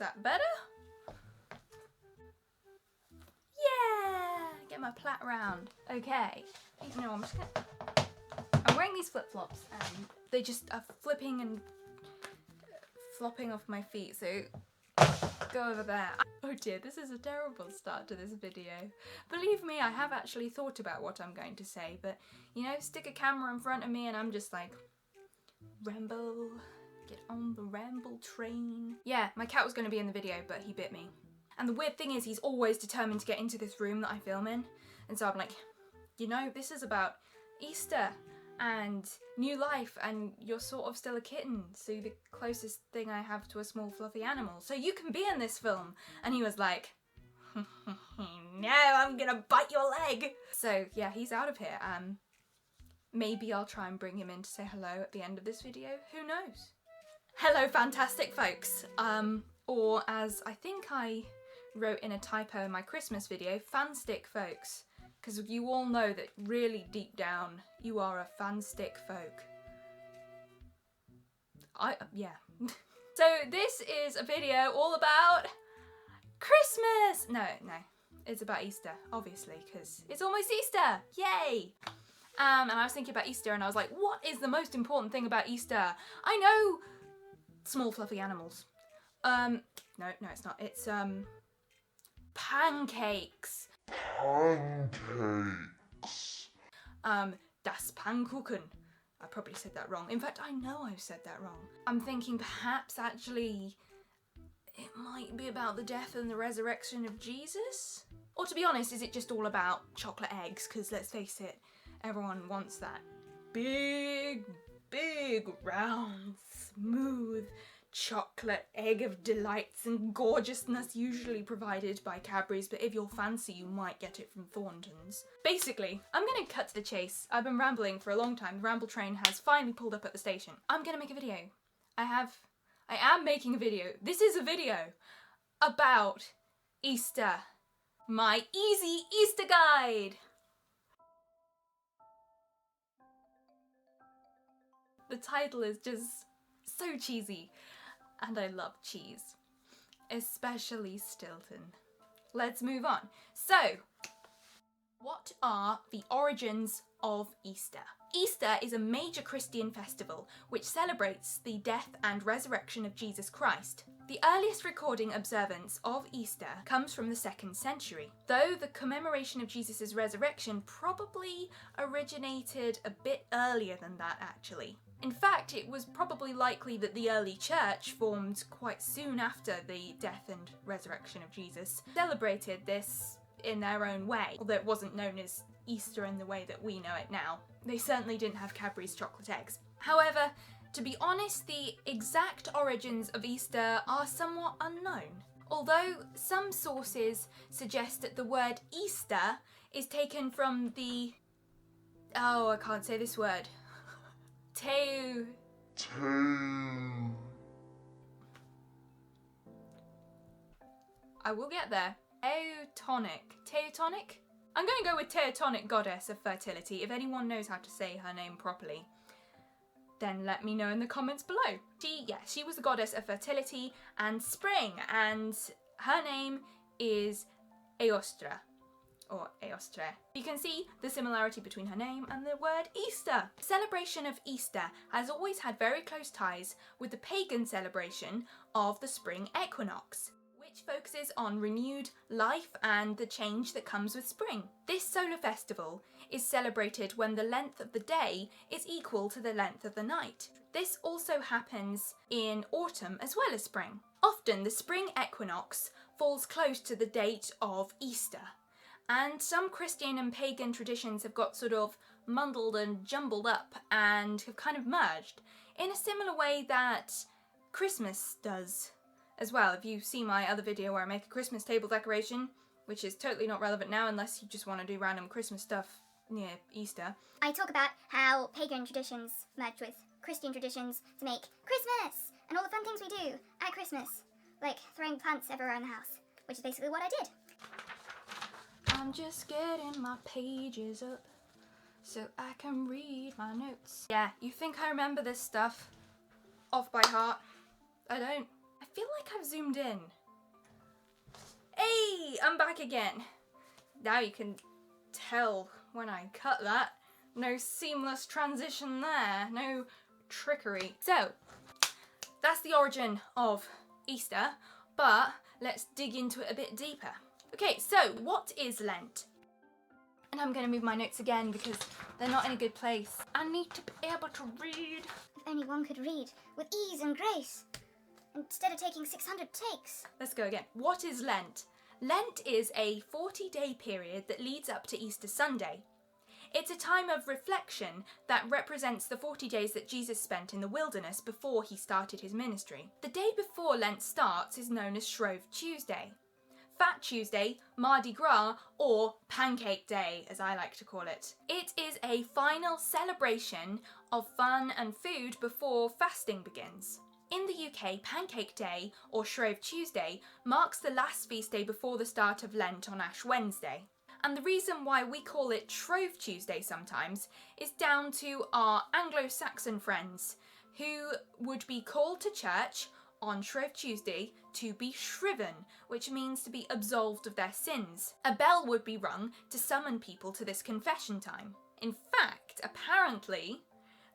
that better? Yeah! Get my plait round. Okay. You know, I'm wearing these flip-flops and they just are flipping and flopping off my feet, so go over there. Oh dear, this is a terrible start to this video. Believe me, I have actually thought about what I'm going to say, but you know, stick a camera in front of me and I'm just like, ramble, get on the ramble train. Yeah, my cat was going to be in the video, but he bit me. And the weird thing is, he's always determined to get into this room that I film in. And so I'm like, you know, this is about Easter and new life, and you're sort of still a kitten, so the closest thing I have to a small fluffy animal, so you can be in this film. And he was like, no, I'm gonna bite your leg. So yeah, he's out of here. Maybe I'll try and bring him in to say hello at the end of this video, who knows? Hello fantastic folks, or as I think I wrote in a typo in my Christmas video, fanstick folks. Because you all know that really deep down, you are a fanstick folk. Yeah. So this is a video all about Christmas! No, it's about Easter, obviously, because it's almost Easter! Yay! And I was thinking about Easter and I was like, what is the most important thing about Easter? I know small fluffy animals. No, it's not. It's, pancakes. Pancakes. Das Pannkuchen. I probably said that wrong. In fact, I know I've said that wrong. I'm thinking perhaps actually it might be about the death and the resurrection of Jesus? Or to be honest, is it just all about chocolate eggs? Because let's face it, everyone wants that big, round, smooth chocolate egg of delights and gorgeousness, usually provided by Cadbury's, but if you're fancy you might get it from Thornton's. Basically, I'm gonna cut to the chase. I've been rambling for a long time. The ramble train has finally pulled up at the station. I'm gonna make a video. I am making a video. This is a video about Easter. My easy Easter guide. The title is just so cheesy. And I love cheese, especially Stilton. Let's move on. So, what are the origins of Easter? Easter is a major Christian festival which celebrates the death and resurrection of Jesus Christ. The earliest recording observance of Easter comes from the 2nd century, though the commemoration of Jesus' resurrection probably originated a bit earlier than that actually. In fact, it was probably likely that the early church, formed quite soon after the death and resurrection of Jesus, celebrated this in their own way, although it wasn't known as Easter in the way that we know it now. They certainly didn't have Cadbury's chocolate eggs. However, to be honest, the exact origins of Easter are somewhat unknown. Although some sources suggest that the word Easter is taken from the... oh, I can't say this word. I will get there. Teutonic? I'm going to go with Teutonic goddess of fertility. If anyone knows how to say her name properly, then let me know in the comments below. She was the goddess of fertility and spring, and her name is Eostre. Or Eostre. You can see the similarity between her name and the word Easter. The celebration of Easter has always had very close ties with the pagan celebration of the spring equinox, which focuses on renewed life and the change that comes with spring. This solar festival is celebrated when the length of the day is equal to the length of the night. This also happens in autumn as well as spring. Often the spring equinox falls close to the date of Easter. And some Christian and pagan traditions have got sort of muddled and jumbled up and have kind of merged in a similar way that Christmas does as well. If you see my other video where I make a Christmas table decoration, which is totally not relevant now unless you just want to do random Christmas stuff near Easter. I talk about how pagan traditions merge with Christian traditions to make Christmas and all the fun things we do at Christmas, like throwing plants everywhere in the house, which is basically what I did. I'm just getting my pages up so I can read my notes. Yeah, you think I remember this stuff off by heart? I don't. I feel like I've zoomed in. Hey, I'm back again. Now you can tell when I cut that. No seamless transition there, no trickery. So, that's the origin of Easter, but let's dig into it a bit deeper. Okay, so what is Lent? And I'm going to move my notes again because they're not in a good place. I need to be able to read. If only one could read with ease and grace, instead of taking 600 takes. Let's go again. What is Lent? Lent is a 40-day period that leads up to Easter Sunday. It's a time of reflection that represents the 40 days that Jesus spent in the wilderness before he started his ministry. The day before Lent starts is known as Shrove Tuesday, Fat Tuesday, Mardi Gras, or Pancake Day, as I like to call it. It is a final celebration of fun and food before fasting begins. In the UK, Pancake Day, or Shrove Tuesday, marks the last feast day before the start of Lent on Ash Wednesday. And the reason why we call it Shrove Tuesday sometimes is down to our Anglo-Saxon friends who would be called to church on Shrove Tuesday to be shriven, which means to be absolved of their sins. A bell would be rung to summon people to this confession time. In fact, apparently,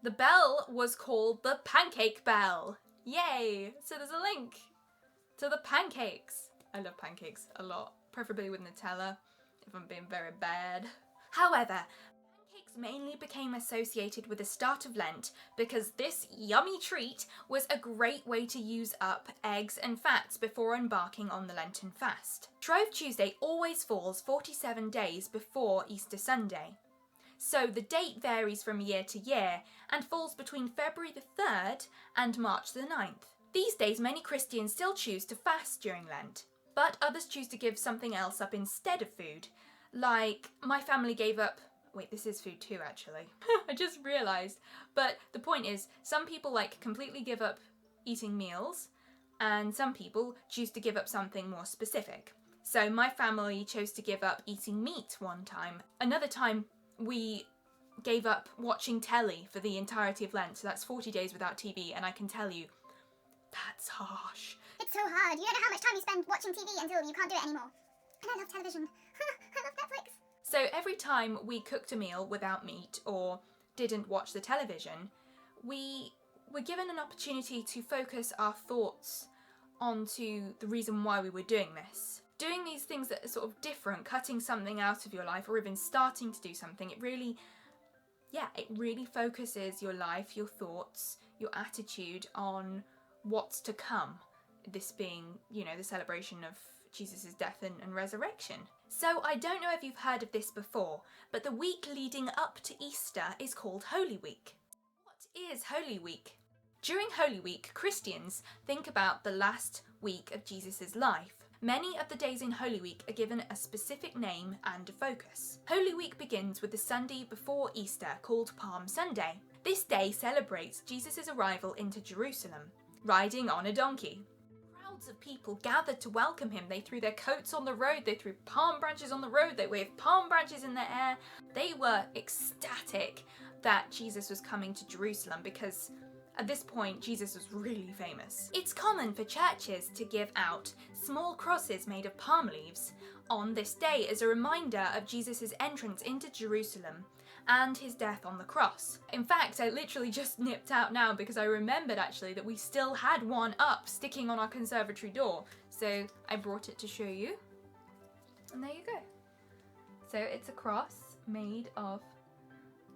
the bell was called the Pancake Bell. Yay! So there's a link to the pancakes. I love pancakes a lot, preferably with Nutella, if I'm being very bad. However, pancakes mainly became associated with the start of Lent because this yummy treat was a great way to use up eggs and fats before embarking on the Lenten fast. Shrove Tuesday always falls 47 days before Easter Sunday. So the date varies from year to year and falls between February the 3rd and March the 9th. These days many Christians still choose to fast during Lent, but others choose to give something else up instead of food. Like, my family gave up... Wait, this is food too, actually. I just realised. But the point is, some people completely give up eating meals, and some people choose to give up something more specific. So my family chose to give up eating meat one time. Another time, we gave up watching telly for the entirety of Lent, so that's 40 days without TV, and I can tell you, that's harsh. It's so hard. You don't know how much time you spend watching TV until you can't do it anymore. And I love television. I love Netflix. So every time we cooked a meal without meat or didn't watch the television, we were given an opportunity to focus our thoughts onto the reason why we were doing this. Doing these things that are sort of different, cutting something out of your life or even starting to do something, it really focuses your life, your thoughts, your attitude on what's to come. This being, the celebration of Jesus' death and resurrection. So I don't know if you've heard of this before, but the week leading up to Easter is called Holy Week. What is Holy Week? During Holy Week, Christians think about the last week of Jesus' life. Many of the days in Holy Week are given a specific name and a focus. Holy Week begins with the Sunday before Easter, called Palm Sunday. This day celebrates Jesus' arrival into Jerusalem, riding on a donkey. Crowds of people gathered to welcome him. They threw their coats on the road, they threw palm branches on the road, they waved palm branches in the air. They were ecstatic that Jesus was coming to Jerusalem because at this point, Jesus was really famous. It's common for churches to give out small crosses made of palm leaves on this day as a reminder of Jesus' entrance into Jerusalem and his death on the cross. In fact, I literally just nipped out now because I remembered actually that we still had one up sticking on our conservatory door. So I brought it to show you. And there you go. So it's a cross made of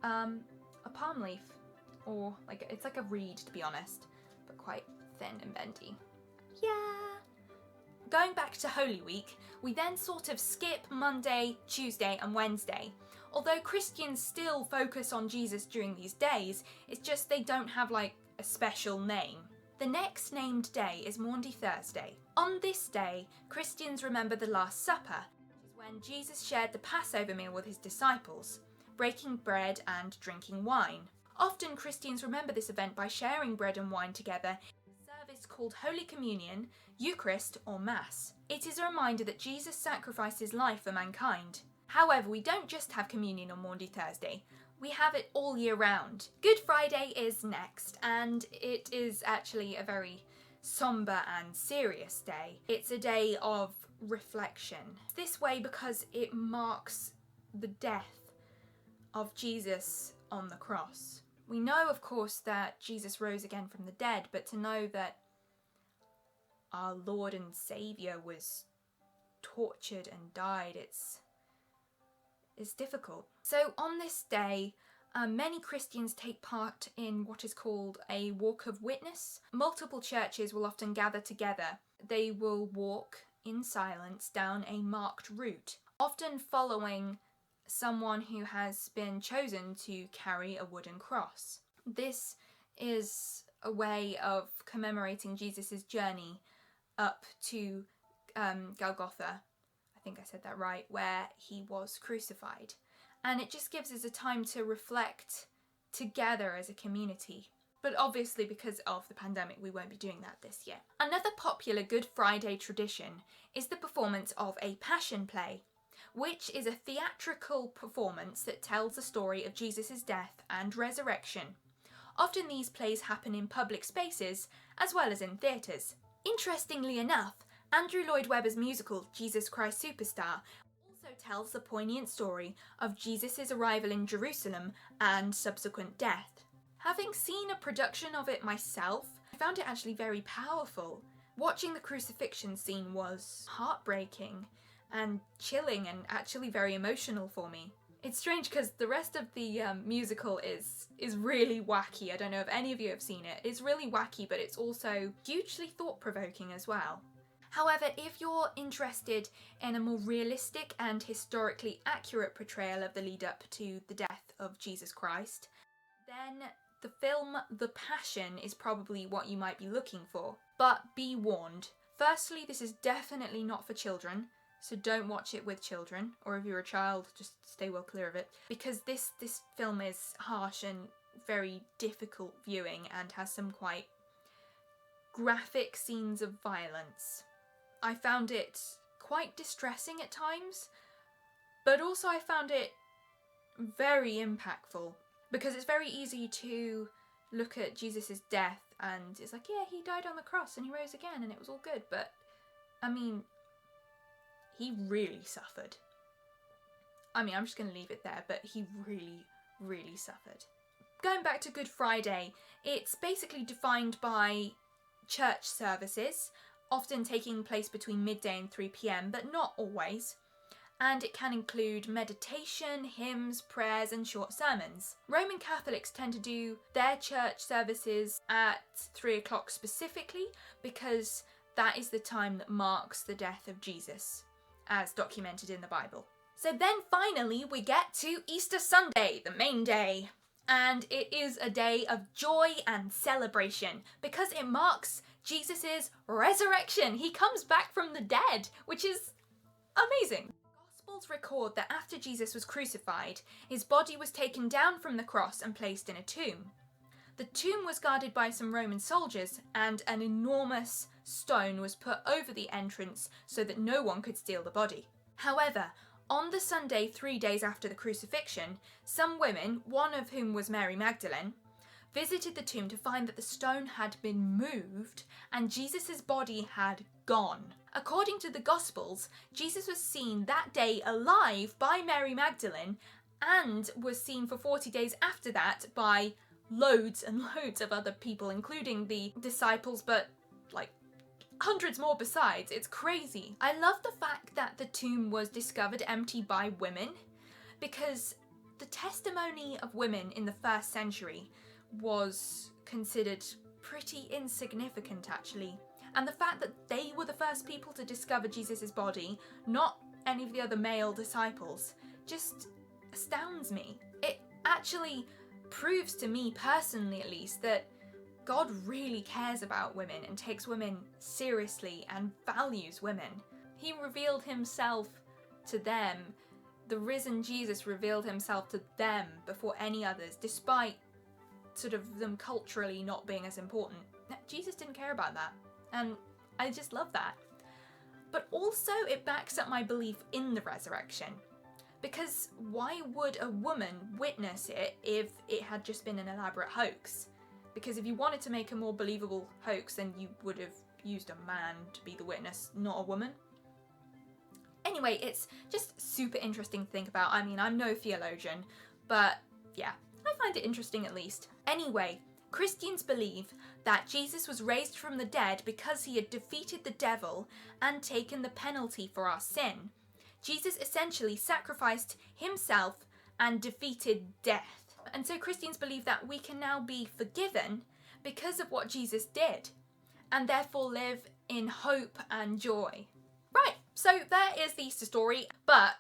a palm leaf. Or it's like a reed, to be honest, but quite thin and bendy. Yeah. Going back to Holy Week, we then sort of skip Monday, Tuesday and Wednesday. Although Christians still focus on Jesus during these days, it's just they don't have a special name. The next named day is Maundy Thursday. On this day, Christians remember the Last Supper, which is when Jesus shared the Passover meal with his disciples, breaking bread and drinking wine. Often Christians remember this event by sharing bread and wine together in a service called Holy Communion, Eucharist or Mass. It is a reminder that Jesus sacrificed his life for mankind. However, we don't just have communion on Maundy Thursday, we have it all year round. Good Friday is next, and it is actually a very somber and serious day. It's a day of reflection. This way because it marks the death of Jesus on the cross. We know, of course, that Jesus rose again from the dead, but to know that our Lord and Saviour was tortured and died, it's difficult. So on this day, many Christians take part in what is called a walk of witness. Multiple churches will often gather together. They will walk in silence down a marked route, often following someone who has been chosen to carry a wooden cross. This is a way of commemorating Jesus' journey up to Golgotha, I think I said that right, where he was crucified. And it just gives us a time to reflect together as a community. But obviously because of the pandemic we won't be doing that this year. Another popular Good Friday tradition is the performance of a passion play, which is a theatrical performance that tells the story of Jesus' death and resurrection. Often these plays happen in public spaces as well as in theatres. Interestingly enough, Andrew Lloyd Webber's musical Jesus Christ Superstar also tells the poignant story of Jesus' arrival in Jerusalem and subsequent death. Having seen a production of it myself, I found it actually very powerful. Watching the crucifixion scene was heartbreaking and chilling and actually very emotional for me. It's strange because the rest of the musical is really wacky. I don't know if any of you have seen it. It's really wacky, but it's also hugely thought-provoking as well. However, if you're interested in a more realistic and historically accurate portrayal of the lead up to the death of Jesus Christ, then the film The Passion is probably what you might be looking for. But be warned. Firstly, this is definitely not for children, so don't watch it with children, or if you're a child, just stay well clear of it, because this film is harsh and very difficult viewing and has some quite graphic scenes of violence. I found it quite distressing at times, but also I found it very impactful, because it's very easy to look at Jesus' death and it's like, yeah, he died on the cross and he rose again and it was all good, but I mean, he really suffered. I mean, I'm just going to leave it there, but he really, really suffered. Going back to Good Friday, it's basically defined by church services, often taking place between midday and 3 p.m, but not always. And it can include meditation, hymns, prayers, and short sermons. Roman Catholics tend to do their church services at 3 o'clock specifically, because that is the time that marks the death of Jesus, as documented in the Bible. So then finally we get to Easter Sunday, the main day. And it is a day of joy and celebration because it marks Jesus' resurrection. He comes back from the dead, which is amazing. Gospels record that after Jesus was crucified, his body was taken down from the cross and placed in a tomb. The tomb was guarded by some Roman soldiers, and an enormous stone was put over the entrance so that no one could steal the body. However, on the Sunday 3 days after the crucifixion, some women, one of whom was Mary Magdalene, visited the tomb to find that the stone had been moved and Jesus' body had gone. According to the Gospels, Jesus was seen that day alive by Mary Magdalene and was seen for 40 days after that by loads and loads of other people, including the disciples, but like hundreds more besides. It's crazy. I love the fact that the tomb was discovered empty by women, because the testimony of women in the first century was considered pretty insignificant actually. And the fact that they were the first people to discover Jesus' body, not any of the other male disciples, just astounds me. It actually proves to me personally at least that God really cares about women and takes women seriously and values women. He revealed himself to them. The risen Jesus revealed himself to them before any others, despite sort of them culturally not being as important. Jesus didn't care about that, and I just love that. But also it backs up my belief in the resurrection, because why would a woman witness it if it had just been an elaborate hoax? Because if you wanted to make a more believable hoax, then you would have used a man to be the witness, not a woman. Anyway, it's just super interesting to think about. I mean, I'm no theologian, but yeah, I find it interesting at least. Anyway, Christians believe that Jesus was raised from the dead because he had defeated the devil and taken the penalty for our sin. Jesus essentially sacrificed himself and defeated death. And so Christians believe that we can now be forgiven because of what Jesus did, and therefore live in hope and joy. Right, so there is the Easter story, but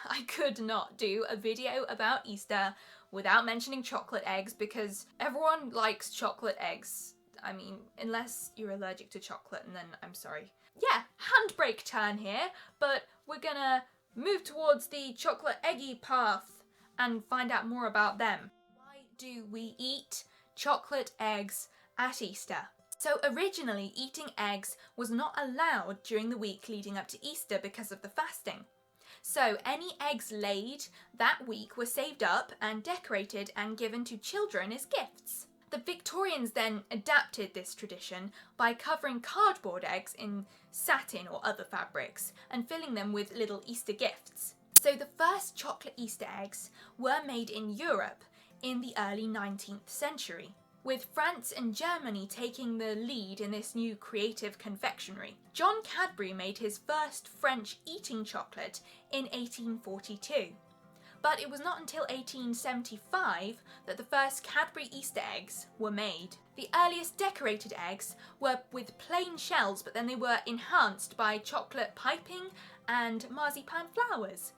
I could not do a video about Easter without mentioning chocolate eggs, because everyone likes chocolate eggs. I mean, unless you're allergic to chocolate, and then I'm sorry. Yeah, handbrake turn here, but we're gonna move towards the chocolate eggy path and find out more about them. Why do we eat chocolate eggs at Easter? So originally, eating eggs was not allowed during the week leading up to Easter because of the fasting. So any eggs laid that week were saved up and decorated and given to children as gifts. The Victorians then adapted this tradition by covering cardboard eggs in satin or other fabrics and filling them with little Easter gifts. So the first chocolate Easter eggs were made in Europe in the early 19th century, with France and Germany taking the lead in this new creative confectionery. John Cadbury made his first French eating chocolate in 1842. But it was not until 1875 that the first Cadbury Easter eggs were made. The earliest decorated eggs were with plain shells, but then they were enhanced by chocolate piping and marzipan flowers.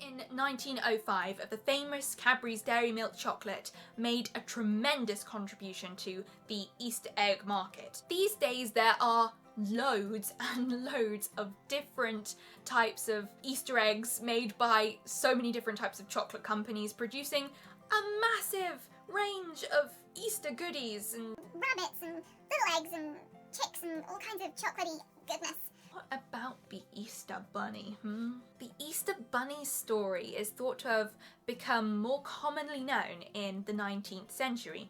In 1905, the famous Cadbury's Dairy Milk chocolate made a tremendous contribution to the Easter egg market. These days there are loads and loads of different types of Easter eggs made by so many different types of chocolate companies, producing a massive range of Easter goodies and Rabbits and little eggs and chicks and all kinds of chocolatey goodness. What about the Easter Bunny, The Easter Bunny's story is thought to have become more commonly known in the 19th century.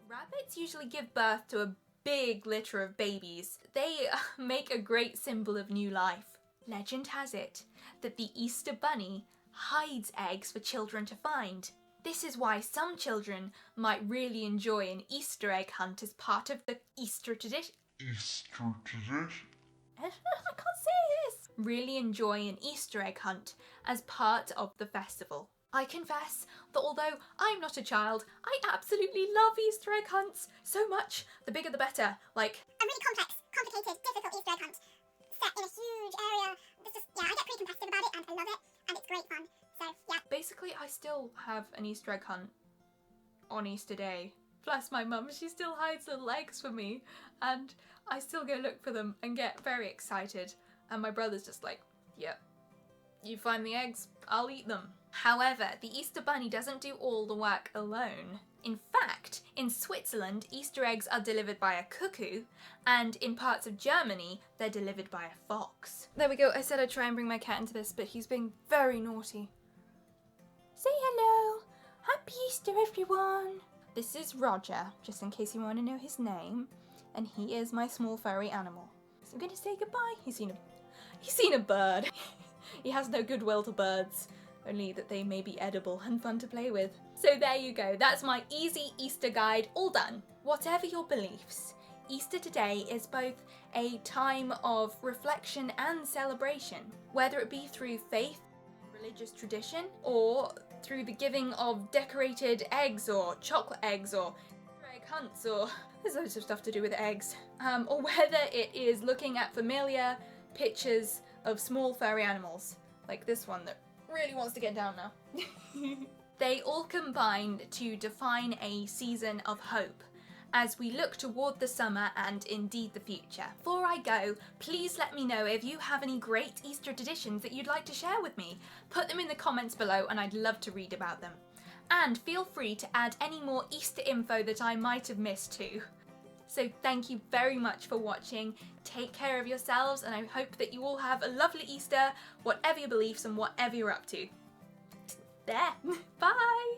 Rabbits usually give birth to a big litter of babies. They make a great symbol of new life. Legend has it that the Easter Bunny hides eggs for children to find. This is why some children might really enjoy an Easter egg hunt as part of the Easter tradition. I can't say this! Really enjoy an Easter egg hunt as part of the festival. I confess that although I'm not a child, I absolutely love Easter egg hunts so much. The bigger the better. Like a really complex, complicated, difficult Easter egg hunt set in a huge area. I get pretty competitive about it and I love it and it's great fun. So yeah. Basically, I still have an Easter egg hunt on Easter Day. Bless my mum, she still hides little eggs for me, and I still go look for them and get very excited. And my brother's just like, yep, you find the eggs, I'll eat them. However, the Easter Bunny doesn't do all the work alone. In fact, in Switzerland, Easter eggs are delivered by a cuckoo, and in parts of Germany, they're delivered by a fox. There we go, I said I'd try and bring my cat into this, but he's being very naughty. Say hello! Happy Easter, everyone! This is Roger, just in case you want to know his name, and he is my small furry animal. So I'm going to say goodbye. He's seen a bird. He has no goodwill to birds, only that they may be edible and fun to play with. So there you go, that's my easy Easter guide all done. Whatever your beliefs, Easter today is both a time of reflection and celebration, whether it be through faith, religious tradition, or through the giving of decorated eggs or chocolate eggs or egg hunts, or there's loads of stuff to do with eggs, or whether it is looking at familiar pictures of small furry animals, like this one that really wants to get down now. They all combine to define a season of hope as we look toward the summer and indeed the future. Before I go, please let me know if you have any great Easter traditions that you'd like to share with me. Put them in the comments below and I'd love to read about them. And feel free to add any more Easter info that I might have missed too. So thank you very much for watching. Take care of yourselves and I hope that you all have a lovely Easter, whatever your beliefs and whatever you're up to. There, bye!